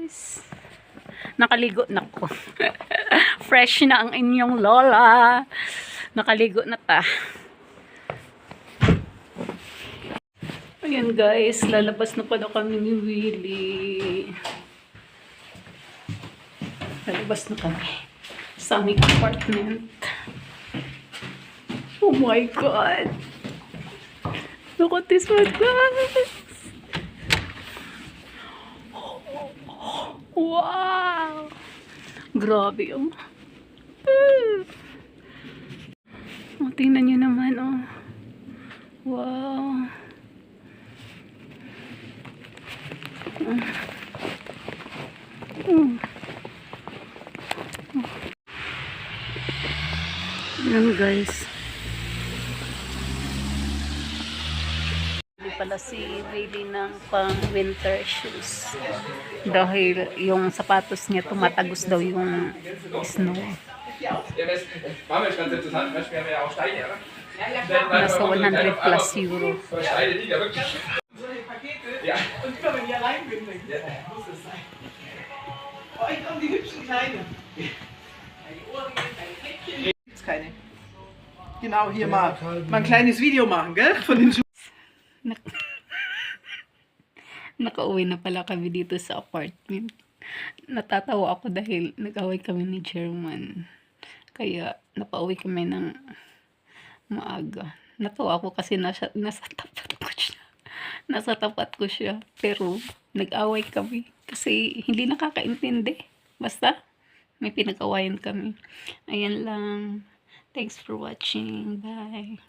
guys. Nakaligo na ko. Fresh na ang inyong lola. Nakaligo na ta. Ayan guys, lalabas na pala kami ni Willie. Lalabas na kami sa aming apartment. Oh my God! Look at this one, guys! Wow! Grabe, oh. Oh, tingnan nyo naman, oh. Wow! Ayan guys. Hindi pala si Willie ng pang winter shoes. Dahil yung sapatos niya tumatagos daw yung snow. Nasa 100 plus euro. Ja. Und immer wenn ihr allein bin, muss es sein. Oh, ich komme die hübschen Kleine. Eine Ohrringe, ein Kettchen. Gibt's keine. Genau, hier mal ein kleines Video machen, gell? Von den Schuhen. Nakauwi na pala kami dito sa apartment. Natatawa ako dahil nag-away kami ni German. Kaya napauwi kami ng maaga. Natawa ako kasi nasa tapat ko siya. Nasa tapat ko siya. Pero nag-away kami. Kasi hindi nakakaintindi. Basta may pinag-awayan kami. Ayan lang. Thanks for watching. Bye.